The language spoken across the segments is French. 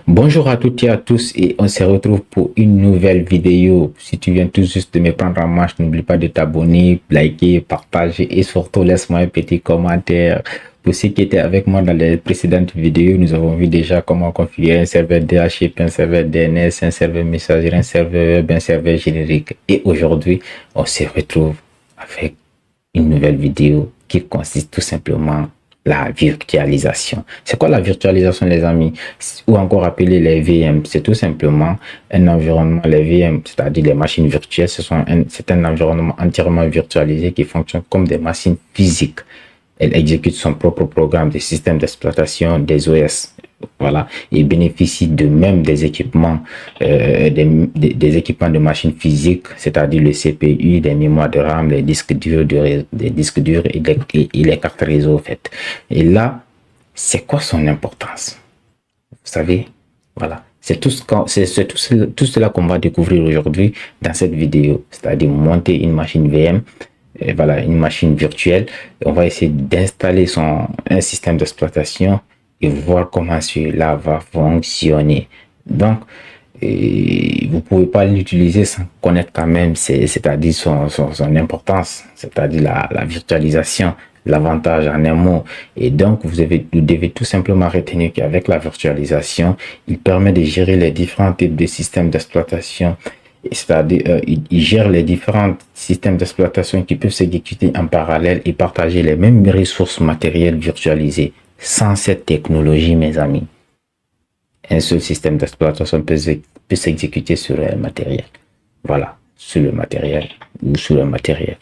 Bonjour à toutes et à tous et on se retrouve pour une nouvelle vidéo. Si tu viens tout juste de me prendre en marche, n'oublie pas de t'abonner, liker, partager et surtout laisse-moi un petit commentaire. Pour ceux qui étaient avec moi dans les précédentes vidéos, nous avons vu déjà comment configurer un serveur DHCP, un serveur DNS, un serveur messagerie, un serveur web, un serveur générique. Et aujourd'hui, on se retrouve avec une nouvelle vidéo qui consiste tout simplement la virtualisation. C'est quoi la virtualisation, les amis? Ou encore appelé les VM? C'est tout simplement un environnement, les VM, c'est-à-dire les machines virtuelles, c'est un environnement entièrement virtualisé qui fonctionne comme des machines physiques. Elle exécute son propre programme de système d'exploitation des OS. Voilà, et bénéficie de même des équipements, des équipements de machines physiques, c'est-à-dire le CPU, des mémoires de RAM, les disques durs, des disques durs et les cartes réseau, en fait. Et là, c'est quoi son importance? Vous savez, voilà, c'est tout cela qu'on va découvrir aujourd'hui dans cette vidéo, c'est-à-dire monter une machine VM. Et voilà, une machine virtuelle. On va essayer d'installer un système d'exploitation et voir comment cela va fonctionner. Donc, vous pouvez pas l'utiliser sans connaître quand même, c'est-à-dire son importance, c'est-à-dire la virtualisation, l'avantage en un mot. Et donc, vous devez tout simplement retenir qu'avec la virtualisation, il permet de gérer les différents types de systèmes d'exploitation. C'est-à-dire, il gère les différents systèmes d'exploitation qui peuvent s'exécuter en parallèle et partager les mêmes ressources matérielles virtualisées. Sans cette technologie, mes amis, un seul système d'exploitation peut s'exécuter sur un matériel. Voilà, sur le matériel ou sur le matériel.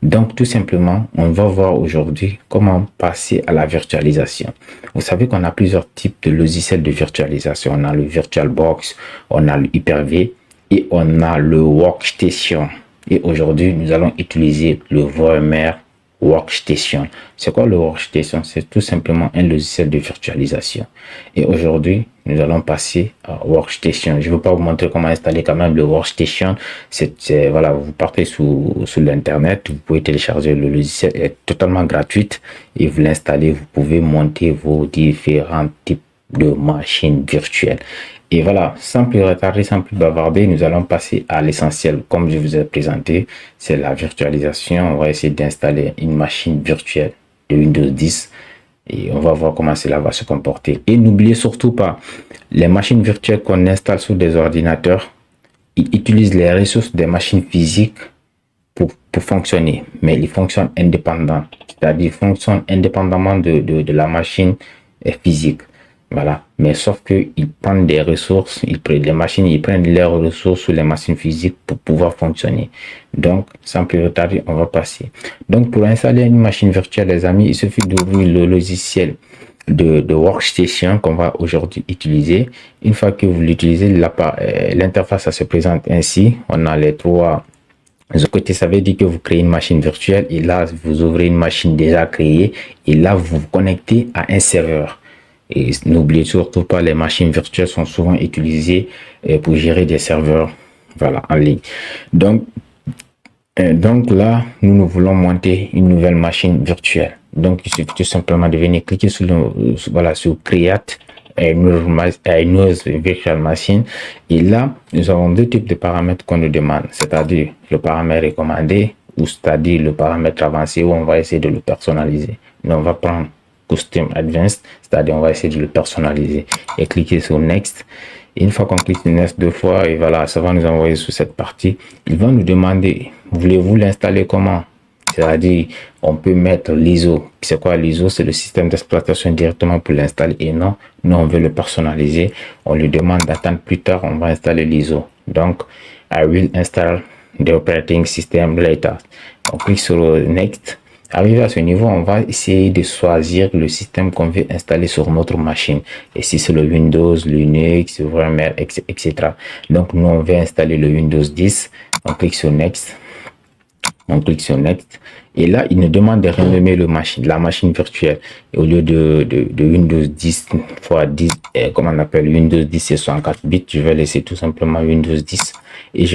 Donc, tout simplement, on va voir aujourd'hui comment passer à la virtualisation. Vous savez qu'on a plusieurs types de logiciels de virtualisation. On a le VirtualBox, on a le Hyper-V et on a le Workstation. Et aujourd'hui, nous allons utiliser le VMware Workstation. C'est quoi le Workstation? C'est tout simplement un logiciel de virtualisation. Et aujourd'hui, nous allons passer à Workstation. Je ne veux pas vous montrer comment installer quand même le Workstation. Voilà, vous partez sur l'internet, vous pouvez télécharger le logiciel, il est totalement gratuit et vous l'installez. Vous pouvez monter vos différents types de machines virtuelles. Et voilà, sans plus retarder, sans plus bavarder, nous allons passer à l'essentiel. Comme je vous ai présenté, c'est la virtualisation. On va essayer d'installer une machine virtuelle de Windows 10 et on va voir comment cela va se comporter. Et n'oubliez surtout pas, les machines virtuelles qu'on installe sur des ordinateurs, ils utilisent les ressources des machines physiques pour fonctionner, mais ils fonctionnent indépendamment, c'est-à-dire ils fonctionnent indépendamment de la machine physique. Voilà, mais sauf que ils prennent des ressources, les machines, ils prennent leurs ressources sur les machines physiques pour pouvoir fonctionner. Donc, sans plus retarder, on va passer. Donc, pour installer une machine virtuelle, les amis, il suffit d'ouvrir le logiciel de Workstation qu'on va aujourd'hui utiliser. Une fois que vous l'utilisez, l'interface, ça se présente ainsi. On a les trois côtés, ça veut dire que vous créez une machine virtuelle et là, vous ouvrez une machine déjà créée et là, vous vous connectez à un serveur. Et n'oubliez surtout pas, les machines virtuelles sont souvent utilisées pour gérer des serveurs, voilà, en ligne. Donc là, nous voulons monter une nouvelle machine virtuelle. Donc, il suffit tout simplement de venir cliquer sur Create une virtual machine. Et là, nous avons deux types de paramètres qu'on nous demande, c'est-à-dire le paramètre recommandé ou c'est-à-dire le paramètre avancé où on va essayer de le personnaliser. Nous, on va prendre Custom Advanced, c'est-à-dire on va essayer de le personnaliser et cliquer sur Next. Et une fois qu'on clique sur Next deux fois, et voilà, ça va nous envoyer sur cette partie. Il va nous demander, voulez-vous l'installer comment? C'est-à-dire, on peut mettre l'ISO. C'est quoi l'ISO? C'est le système d'exploitation directement pour l'installer. Et non, nous on veut le personnaliser. On lui demande d'attendre plus tard, on va installer l'ISO. Donc, I will install the operating system later. On clique sur Next. Arrivé à ce niveau, on va essayer de choisir le système qu'on veut installer sur notre machine. Et si c'est le Windows, Linux, VMware, etc. Donc, nous, on veut installer le Windows 10. On clique sur Next. On clique sur Next. Et là, il nous demande de renommer la machine virtuelle. Et au lieu de Windows 10 x 10, comme on appelle Windows 10 et 64 bits, je vais laisser tout simplement Windows 10. Et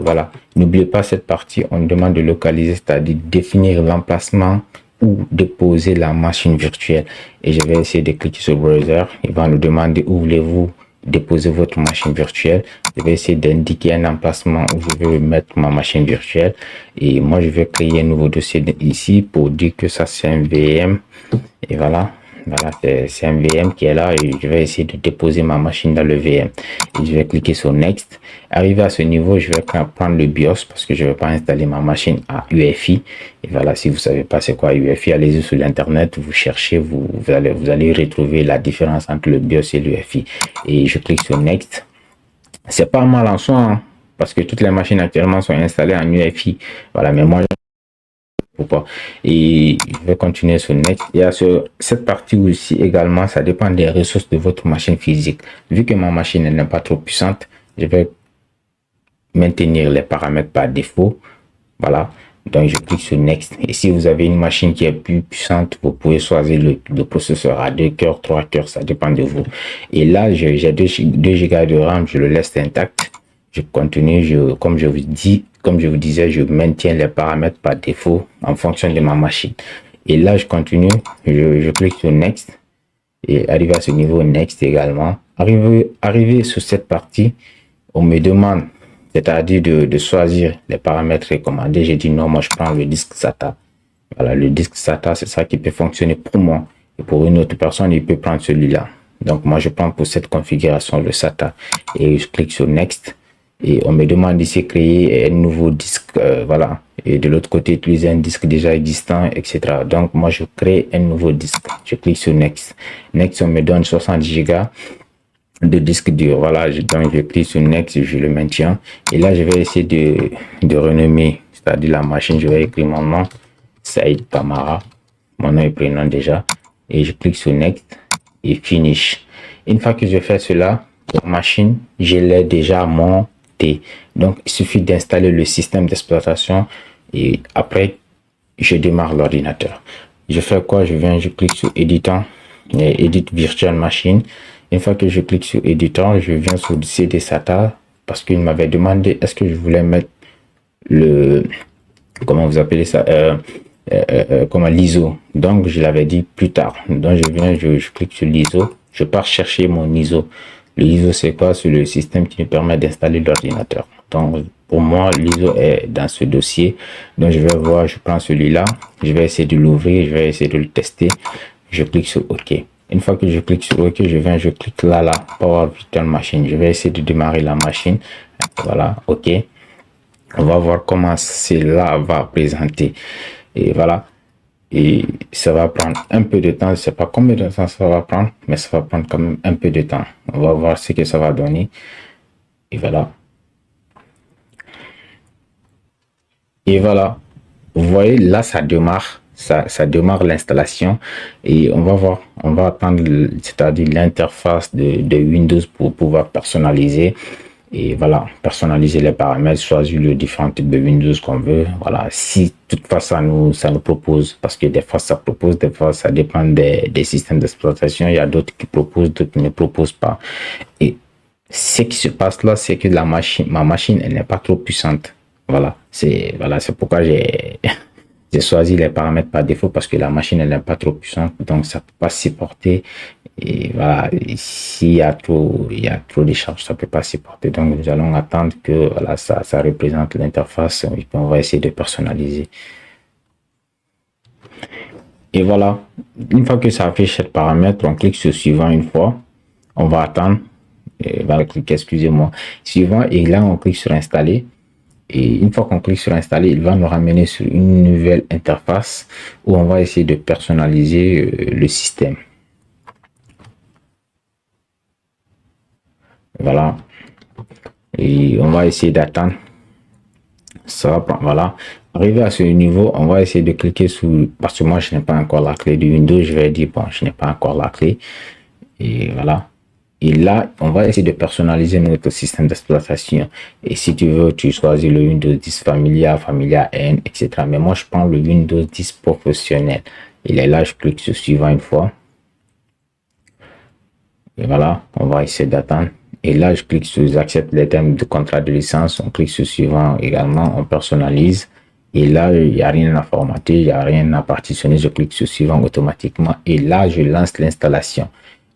voilà. N'oubliez pas cette partie, on demande de localiser, c'est-à-dire définir l'emplacement où déposer la machine virtuelle. Et je vais essayer de cliquer sur Browser. Il va nous demander où voulez-vous déposer votre machine virtuelle. Je vais essayer d'indiquer un emplacement où je veux mettre ma machine virtuelle. Et moi, je vais créer un nouveau dossier ici pour dire que ça, c'est un VM. Et voilà. Voilà, c'est un VM qui est là et je vais essayer de déposer ma machine dans le VM. Et je vais cliquer sur Next. Arrivé à ce niveau, je vais prendre le BIOS parce que je ne vais pas installer ma machine à UEFI. Et voilà, si vous ne savez pas c'est quoi UEFI, allez-y sur l'internet, vous cherchez, vous allez retrouver la différence entre le BIOS et l'UEFI. Et je clique sur Next. C'est pas mal en soi, hein, parce que toutes les machines actuellement sont installées en UEFI. Voilà, mais moi, pas. Et je vais continuer sur Next. Il y a cette partie aussi également, ça dépend des ressources de votre machine physique. Vu que ma machine n'est pas trop puissante, je vais maintenir les paramètres par défaut. Voilà. Donc, je clique sur Next. Et si vous avez une machine qui est plus puissante, vous pouvez choisir le processeur à 2 cœurs, 3 cœurs, ça dépend de vous. Et là, j'ai 2 Go de RAM, je le laisse intact. Je continue, comme je vous disais, je maintiens les paramètres par défaut en fonction de ma machine. Et là, je continue, je clique sur Next et arrivé à ce niveau Next également. Arrivé sur cette partie, on me demande, c'est-à-dire de choisir les paramètres recommandés. J'ai dit non, moi je prends le disque SATA. Voilà, le disque SATA, c'est ça qui peut fonctionner pour moi. Et pour une autre personne, il peut prendre celui-là. Donc moi, je prends pour cette configuration le SATA. Et je clique sur Next. Et on me demande ici de créer un nouveau disque, voilà. Et de l'autre côté, utiliser un disque déjà existant, etc. Donc, moi, je crée un nouveau disque. Je clique sur Next. Next, on me donne 60 Go de disque dur. Voilà, donc je clique sur Next, je le maintiens. Et là, je vais essayer de renommer, c'est-à-dire la machine. Je vais écrire mon nom, Saïd Kamara, mon nom et prénom déjà. Et je clique sur Next et Finish. Une fois que je fais cela, la machine, je l'ai déjà montée. Donc, il suffit d'installer le système d'exploitation et après, je démarre l'ordinateur. Je fais quoi? Je clique sur Éditant et Edit Virtual Machine. Une fois que je clique sur Éditant, je viens sur CD SATA parce qu'il m'avait demandé est-ce que je voulais mettre le, comment vous appelez ça, comme l'ISO. Donc, je l'avais dit plus tard. Donc, je clique sur l'ISO. Je pars chercher mon ISO. Le ISO, c'est quoi? C'est le système qui me permet d'installer l'ordinateur. Donc, pour moi, l'ISO est dans ce dossier. Donc, je vais voir, je prends celui-là. Je vais essayer de l'ouvrir. Je vais essayer de le tester. Je clique sur OK. Une fois que je clique sur OK, je clique là, Power Virtual Machine. Je vais essayer de démarrer la machine. Voilà, OK. On va voir comment cela va présenter. Et voilà. Et ça va prendre un peu de temps. Je ne sais pas combien de temps ça va prendre, mais ça va prendre quand même un peu de temps. On va voir ce que ça va donner. Et voilà. Et voilà. Vous voyez, là, ça démarre. Ça démarre l'installation. Et on va voir. On va attendre, c'est-à-dire l'interface de Windows pour pouvoir personnaliser. Et voilà, personnaliser les paramètres, choisir le différents types de Windows qu'on veut. Voilà, si toutefois ça nous propose, parce que des fois ça propose, des fois ça dépend des systèmes d'exploitation. Il y a d'autres qui proposent, d'autres qui ne proposent pas. Et ce qui se passe là, c'est que ma machine, elle n'est pas trop puissante. Voilà, c'est pourquoi j'ai choisi les paramètres par défaut parce que la machine elle n'est pas trop puissante, donc ça peut pas supporter. Et voilà, s'il y a trop de charges, ça peut pas supporter. Donc nous allons attendre que voilà, ça représente l'interface et puis on va essayer de personnaliser. Et voilà, une fois que ça affiche ce paramètre, on clique sur suivant une fois. On va attendre. Et on va cliquer, excusez-moi, suivant, et là on clique sur installer. Et une fois qu'on clique sur installer, il va nous ramener sur une nouvelle interface où on va essayer de personnaliser le système. Voilà. Et on va essayer d'attendre. Ça va prendre, voilà. Arrivé à ce niveau, on va essayer de cliquer sur, parce que moi je n'ai pas encore la clé de Windows, je vais dire bon, je n'ai pas encore la clé. Et voilà. Et là, on va essayer de personnaliser notre système d'exploitation. Et si tu veux, tu choisis le Windows 10 Familia, Familia N, etc. Mais moi, je prends le Windows 10 professionnel. Il est là, je clique sur suivant une fois. Et voilà, on va essayer d'attendre. Et là, je clique sur j'accepte les termes de contrat de licence. On clique sur suivant également, on personnalise. Et là, il n'y a rien à formater, il n'y a rien à partitionner. Je clique sur suivant automatiquement. Et là, je lance l'installation.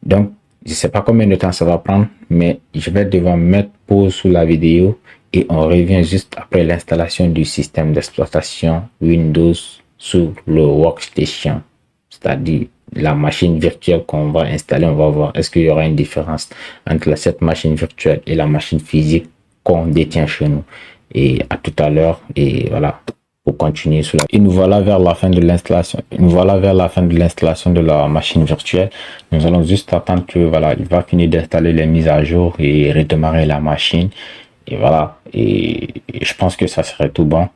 Donc, Je sais pas combien de temps ça va prendre, mais je vais devoir mettre pause sur la vidéo et on revient juste après l'installation du système d'exploitation Windows sur le workstation, c'est-à-dire la machine virtuelle qu'on va installer. On va voir est-ce qu'il y aura une différence entre cette machine virtuelle et la machine physique qu'on détient chez nous. Et à tout à l'heure, et voilà, pour continuer sur la... Et nous voilà vers la fin de l'installation. Nous voilà vers la fin de l'installation de la machine virtuelle. Nous allons juste attendre que, voilà, il va finir d'installer les mises à jour et redémarrer la machine. Et voilà, et je pense que ça serait tout bon.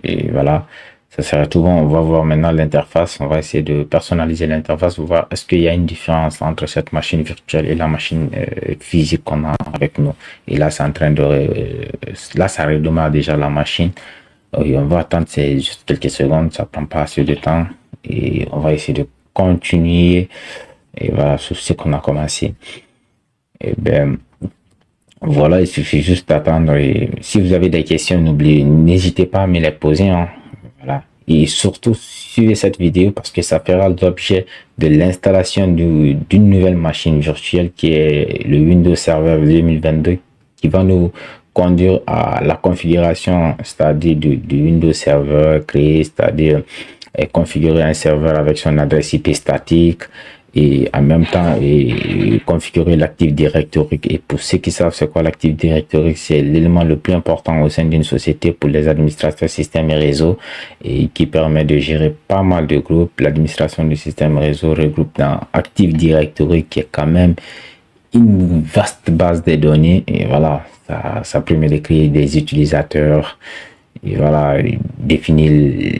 Et voilà, ça serait tout bon. On va voir maintenant l'interface. On va essayer de personnaliser l'interface pour voir est-ce qu'il y a une différence entre cette machine virtuelle et la machine physique qu'on a avec nous. Et là, c'est en train de... là, ça redémarre déjà la machine. Et on va attendre, c'est juste quelques secondes. Ça prend pas assez de temps. Et on va essayer de continuer. Et voilà, sur ce qu'on a commencé. Et ben... Voilà, il suffit juste d'attendre. Et si vous avez des questions, n'hésitez pas à me les poser, hein. Voilà. Et surtout, suivez cette vidéo parce que ça fera l'objet de l'installation d'une nouvelle machine virtuelle qui est le Windows Server 2022 qui va nous conduire à la configuration, c'est-à-dire du Windows Server créé, c'est-à-dire configurer un serveur avec son adresse IP statique, et en même temps configurer l'Active Directory. Et pour ceux qui savent c'est quoi l'Active Directory, c'est l'élément le plus important au sein d'une société pour les administrateurs système et réseau et qui permet de gérer pas mal de groupes. L'administration du système réseau regroupe dans Active Directory qui est quand même une vaste base de données et voilà, ça permet de créer des utilisateurs et voilà, définir,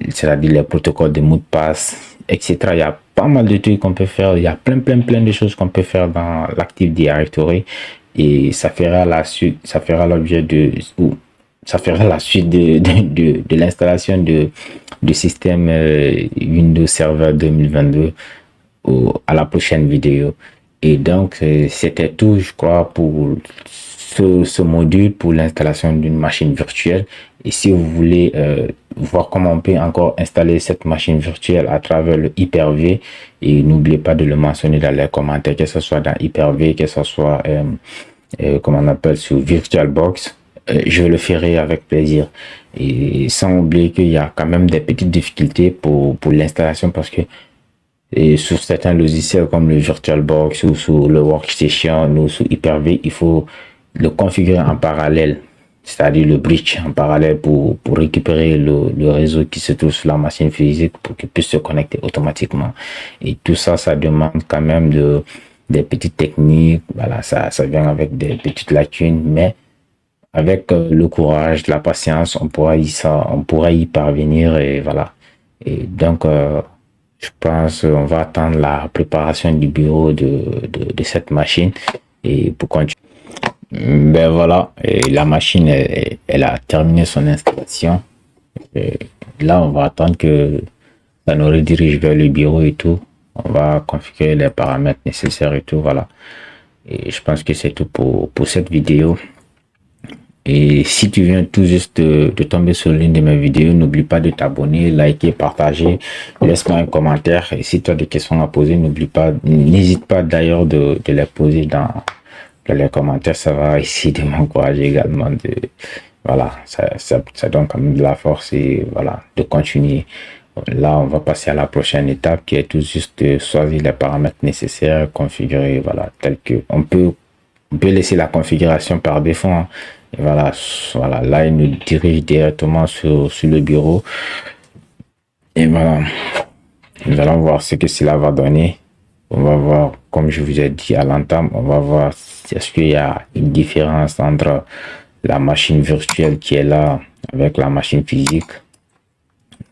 c'est-à-dire les protocoles de mots de passe, etc. Il y a pas mal de trucs qu'on peut faire. Il y a plein de choses qu'on peut faire dans l'Active Directory et ça fera la suite, ça fera l'objet de, ou ça fera la suite de l'installation du système Windows Server 2022 à la prochaine vidéo. Et donc, c'était tout, je crois, pour ce module pour l'installation d'une machine virtuelle. Et si vous voulez voir comment on peut encore installer cette machine virtuelle à travers le Hyper-V, et n'oubliez pas de le mentionner dans les commentaires, que ce soit dans Hyper-V, que ce soit, comment on appelle, sur VirtualBox, je le ferai avec plaisir. Et sans oublier qu'il y a quand même des petites difficultés pour l'installation parce que et sur certains logiciels comme le VirtualBox ou sur le Workstation ou sur Hyper-V, il faut le configurer en parallèle, c'est-à-dire le bridge en parallèle pour récupérer le réseau qui se trouve sur la machine physique pour qu'il puisse se connecter automatiquement. Et tout ça, ça demande quand même des petites techniques. Voilà, ça vient avec des petites lacunes, mais avec le courage, la patience, on pourra y parvenir et voilà. Et donc, je pense on va attendre la préparation du bureau de cette machine et pour continuer. Ben voilà, et la machine, elle a terminé son installation. Et là, on va attendre que ça nous redirige vers le bureau et tout. On va configurer les paramètres nécessaires et tout, voilà. Et je pense que c'est tout pour cette vidéo. Et si tu viens tout juste de tomber sur l'une de mes vidéos, n'oublie pas de t'abonner, liker, partager, laisse-moi un commentaire. Et si tu as des questions à poser, n'hésite pas d'ailleurs de les poser dans les commentaires. Ça va essayer de m'encourager également. Voilà, ça donne quand même de la force et voilà, de continuer. Là, on va passer à la prochaine étape qui est tout juste de choisir les paramètres nécessaires, configurer, voilà, tel que on peut laisser la configuration par défaut, hein. Et voilà, là, il nous dirige directement sur le bureau. Et voilà, nous allons voir ce que cela va donner. On va voir, comme je vous ai dit à l'entame, on va voir est-ce qu'il y a une différence entre la machine virtuelle qui est là avec la machine physique.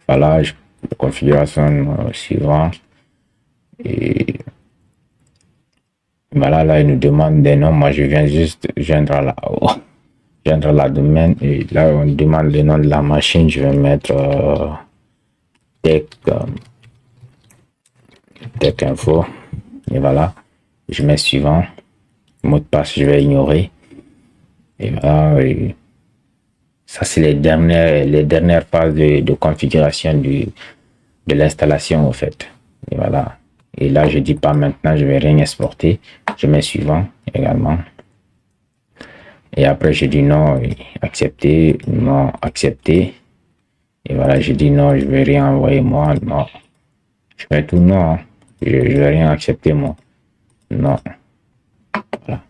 Voilà, la configuration suivante. Et voilà, là, il nous demande des noms. Moi, je viens juste joindre la domaine et là on demande le nom de la machine. Je vais mettre tech info et voilà, je mets suivant. Mot de passe je vais ignorer et voilà, et ça c'est les dernières phases de configuration de l'installation en fait. Et voilà, Et là, je dis pas maintenant, je vais rien exporter. Je mets suivant également. Et après, je dis non, accepter, non, accepter. Et voilà, je dis non, je vais rien envoyer moi, non. Je mets tout non, hein. Je vais rien accepter moi. Non. Voilà.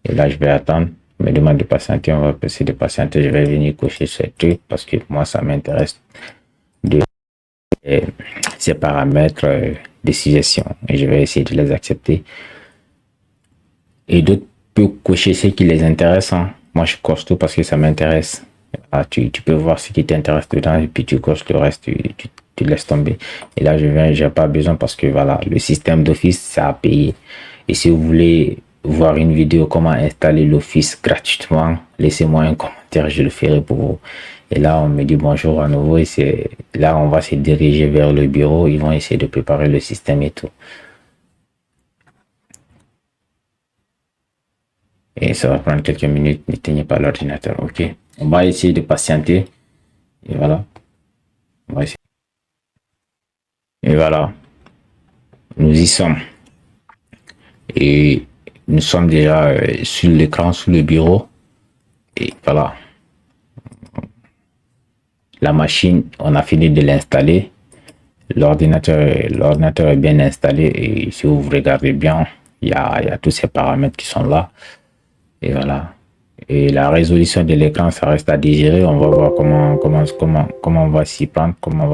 Et là, je vais attendre. On me demande de patienter, on va essayer de patienter. Je vais venir cocher ce truc parce que moi, ça m'intéresse de ces paramètres de suggestion. Et je vais essayer de les accepter. Et d'autres peuvent cocher ce qui les intéresse, hein. Moi, je coche tout parce que ça m'intéresse. Ah, tu peux voir ce qui t'intéresse dedans et puis tu coches le reste, tu laisses tomber. Et là, je viens, j'ai pas besoin parce que voilà, le système d'Office, ça a payé. Et si vous voulez voir une vidéo comment installer l'Office gratuitement, laissez-moi un commentaire, je le ferai pour vous. Et là, on me dit bonjour à nouveau et c'est là, on va se diriger vers le bureau. Ils vont essayer de préparer le système et tout. Et ça va prendre quelques minutes, n'éteignez pas l'ordinateur, ok? On va essayer de patienter. Et voilà. On va essayer. Et voilà. Nous y sommes. Et nous sommes déjà sur l'écran, sous le bureau. Et voilà. La machine, on a fini de l'installer. L'ordinateur est bien installé. Et si vous regardez bien, il y a tous ces paramètres qui sont là. Et voilà. Et la résolution de l'écran, ça reste à désirer. On va voir comment on va s'y prendre, comment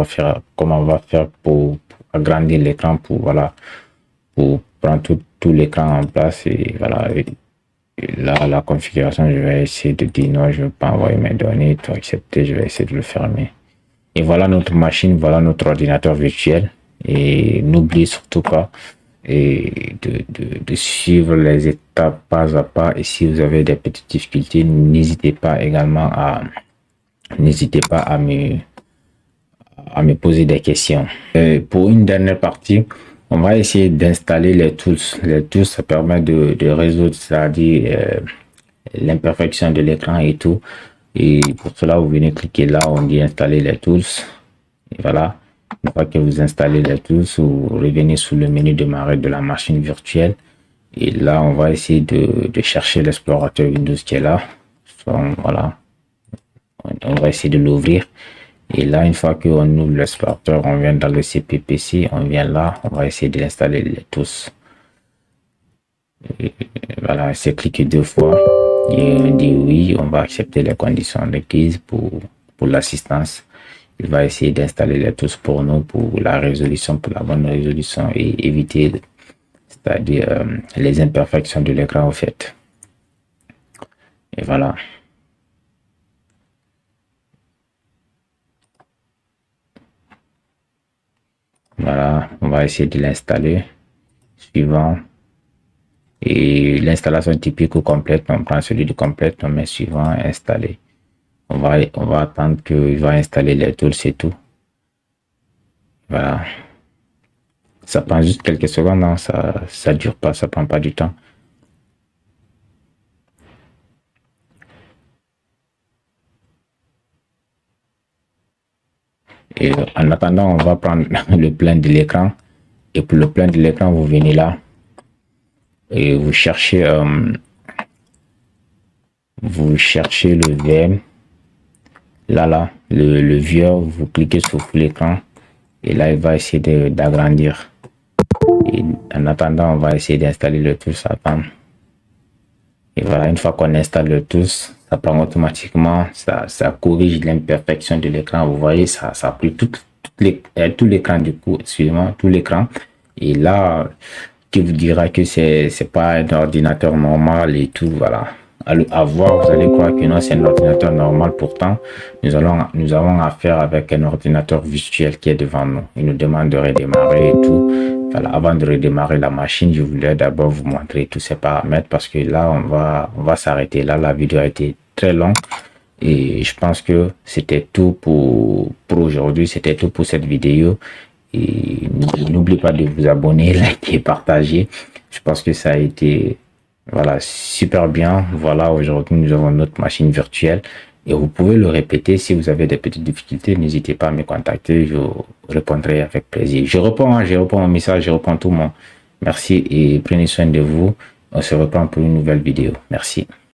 on va faire pour agrandir l'écran, pour voilà, pour prendre tout l'écran en place. Et voilà. Et là, la configuration, je vais essayer de dire non, je ne veux pas envoyer mes données, tout accepter, je vais essayer de le fermer. Et voilà notre machine, voilà notre ordinateur virtuel. Et n'oubliez surtout pas de suivre les étapes pas à pas. Et si vous avez des petites difficultés, n'hésitez pas également à me poser des questions. Et pour une dernière partie, on va essayer d'installer les tools. Les tools, ça permet de résoudre, c'est-à-dire l'imperfection de l'écran et tout. Et pour cela, vous venez cliquer là, on dit installer les tools. Et voilà. Une fois que vous installez les tools, vous revenez sous le menu démarrer de la machine virtuelle. Et là, on va essayer de chercher l'explorateur Windows qui est là. Voilà. On va essayer de l'ouvrir. Et là, une fois qu'on ouvre l'explorateur, on vient dans le CPPC, on vient là, on va essayer de l'installer tous. Et voilà, c'est cliqué 2 fois. Et on dit oui, on va accepter les conditions requises pour l'assistance. Il va essayer d'installer les tools pour nous, pour la résolution, pour la bonne résolution et éviter, c'est-à-dire les imperfections de l'écran au fait. Et voilà. Voilà, on va essayer de l'installer. Suivant. Et l'installation typique ou complète, on prend celui de complète, on met suivant, installer. On va attendre qu'il va installer les tools, c'est tout. Voilà. Ça prend juste quelques secondes, hein. Ça dure pas, ça prend pas du temps. Et en attendant, on va prendre le plein de l'écran. Et pour le plein de l'écran, vous venez là. Et vous cherchez le VM. Là, le viewer, vous cliquez sur l'écran. Et là, il va essayer d'agrandir. Et en attendant, on va essayer d'installer le tool, ça attend. Et voilà, une fois qu'on installe le tool, ça prend automatiquement, ça corrige l'imperfection de l'écran. Vous voyez, ça a pris tout l'écran du coup, excusez-moi, tout l'écran. Et là, qui vous dira que c'est pas un ordinateur normal et tout, voilà. À voir, vous allez croire que non, c'est un ordinateur normal. Pourtant, nous avons affaire avec un ordinateur virtuel qui est devant nous. Il nous demande de redémarrer et tout. Voilà, avant de redémarrer la machine, je voulais d'abord vous montrer tous ces paramètres parce que là, on va s'arrêter. Là, la vidéo a été très longue et je pense que c'était tout pour aujourd'hui. C'était tout pour cette vidéo. Et n'oubliez pas de vous abonner, liker, partager. Je pense que ça a été Voilà, super bien. Voilà, aujourd'hui, nous avons notre machine virtuelle et vous pouvez le répéter. Si vous avez des petites difficultés, n'hésitez pas à me contacter. Je répondrai avec plaisir. Je réponds aux messages, je réponds tout le monde. Merci et prenez soin de vous. On se reprend pour une nouvelle vidéo. Merci.